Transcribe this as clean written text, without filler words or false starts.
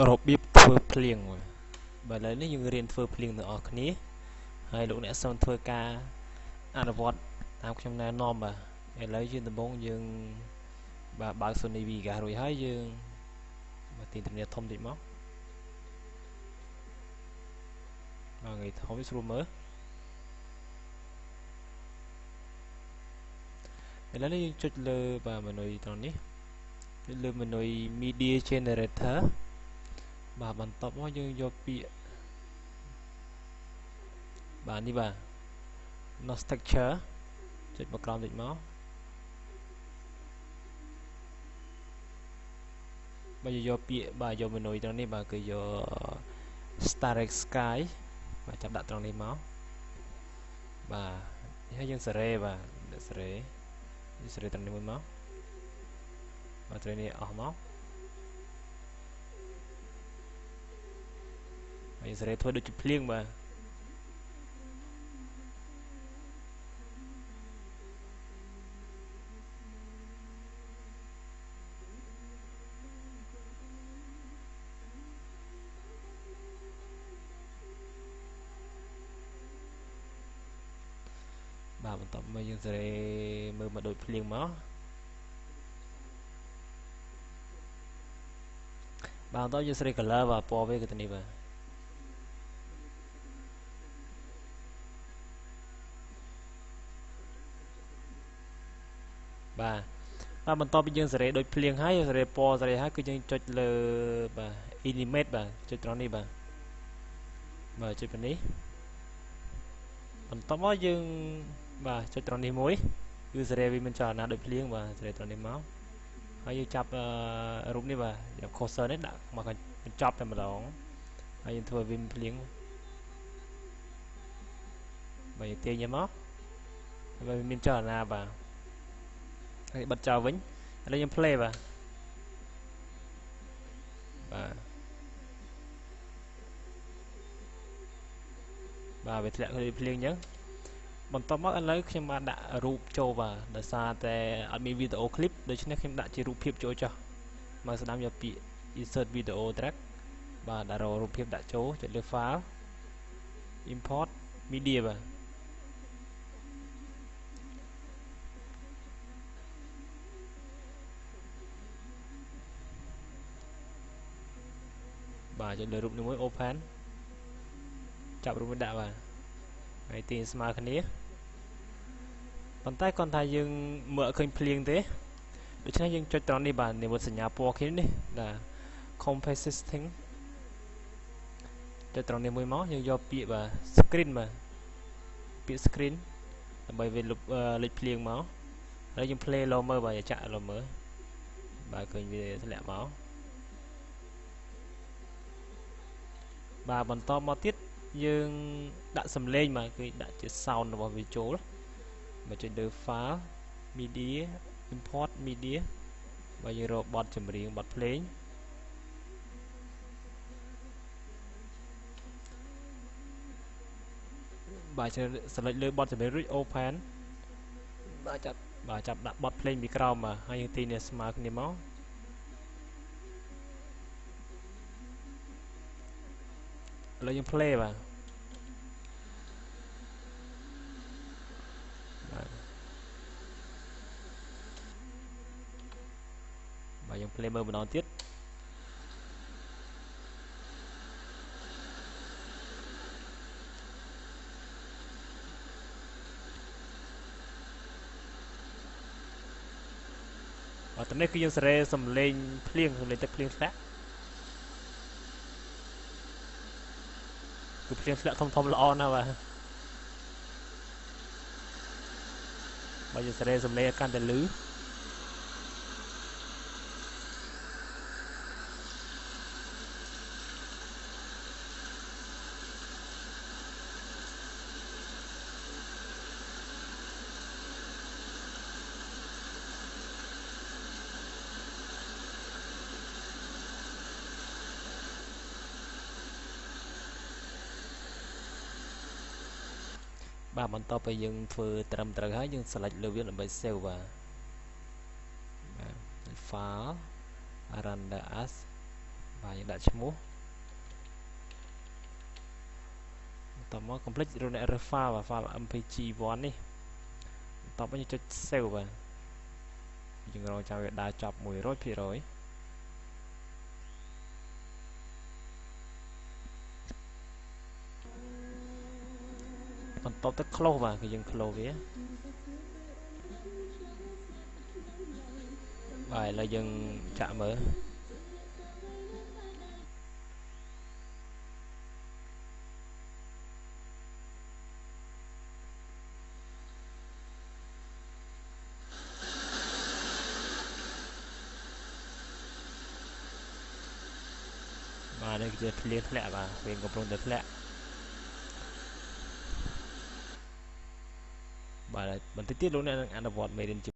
របៀបធ្វើភ្លៀងបើឥឡូវនេះយើងរៀនធ្វើភ្លៀងទាំងអស់គ្នាហើយលោកអ្នកសូមធ្វើការអនុវត្តតាមខ្ញុំណែនាំបាទឥឡូវជាដំបូងយើងបាទបើក Sony Vegas រួចហើយយើងបាទទីទំនាបធំតិចមកបាទងាយធំវាស្រួលមើលឥឡូវនេះយើងចុចលើបាទ menu ត្រង់នេះចុចលើ menu Media Generator បាទបន្ទាប់មកយើងយកពាក្យបាទនេះបាទ No Texture ចុចមកក្រោមតិចមកបើយកពាក្យបាទយក menu ត្រង់នេះបាទគឺយក Starry Sky បាទចាប់ដាក់ត្រង់នេះមកបាទនេះហើយយើងសេរីបាទសេរីត្រង់នេះមួយមកបាទត្រង់នេះអស់មកហើយសេរីធ្វើដូចជាភ្លៀងបាទបាទបន្ទាប់មកយើងសេរីមើលមកដូចភ្លៀងមកបាទបន្តយើងសេរី color បាទពណ៌វាគឺទៅនេះបាទបាទបន្ទាប់ពីយើងសេរីដូចភ្លៀងហើយសេរីពណ៌សេរីហើយគឺយើងចុចលើបាទ animate បាទចុចត្រង់នេះបាទចុចពីនេះបន្ទាប់មកយើងបាទចុចត្រង់នេះមួយគឺសេរីវាមិនចលនាដូចភ្លៀងបាទសេរីត្រង់នេះមកហើយយើងចាប់រូបនេះបាទយក cursor នេះដាក់មកបញ្ចប់តែម្ដងហើយយើងធ្វើវាភ្លៀងបាទយើងទាញមកហើយវាមានចលនាបាទហើយបិទចោលវិញឥឡូវយើង play បាទវាធ្លាក់ដូចភ្លៀងអញ្ចឹងបន្ទាប់មកឥឡូវខ្ញុំបានដាក់រូបចូលបាទដោយសារតែអត់មានវីដេអូឃ្លីបដូច្នេះខ្ញុំដាក់ជារូបភាពចូលចុះមកស្ដាំយកពាក្យ insert video track បាទដាក់រូបភាពដាក់ចូលចុចលើ file import media បាទចុចលើរូបនេះមួយ open ចាប់រូបនេះដាក់បាទហើយទាញស្មើគ្នាប៉ុន្តែគាត់ថាយើងមើលអត់ឃើញភ្លៀងទេដូច្នេះយើងចុចត្រង់នេះបាទនិមិត្តសញ្ញាពណ៌គ្នានេះបាទ compositing ចុចត្រង់នេះមួយមកយើងយកពាក្យបាទ screen បាទពាក្យ screen ដើម្បីវាលេចភ្លៀងមកហើយយើង play លោមើលបាទចាក់លោមើលបាទឃើញវាធ្លាក់មកបាទបន្តមកទៀតយើងដាក់សំឡេងបាទគឺដាក់ជា sound របស់វាចូលមកចុចលើ file media import media បើយើងរកបទចម្រៀងបទភ្លេងបាទselectលើបទចម្រៀងរួច open បាទចាប់ដាក់បទភ្លេងពីក្រោមបាទហើយយើងទាញនេះស្មើគ្នាមកឥឡូវយើង play បាទយើង play មើលម្ដងទៀតបាទតនេះគឺយើងសេរីសំឡេងភ្លៀងសំឡេងទឹកភ្លៀងធ្លាក់គឺភ្លៀងធ្លាក់ធំល្អណាស់បាទយើងសេរីសំឡេងកាន់តែលឺបាទបន្ទាប់ពីយើងធ្វើត្រឹមត្រូវហើយយើង select លើវាដើម្បី save បាទ file render as បាទយើងដាក់ឈ្មោះតមក complete រកអ្នករើស file បាទ file mpg1 នេះតបយើងចុច save បាទយើងរងចាំវាដើរចប់ 100% បន្ទាប់ទៅ close បាទគឺយើង close វាបាទឥឡូវយើងចាក់មើលបាទនេះគឺជាភ្លៀងធ្លាក់បាទវាកំពុងតែធ្លាក់បាទបន្តិចទៀតលោកអ្នកនឹងអនុវត្តមេរៀន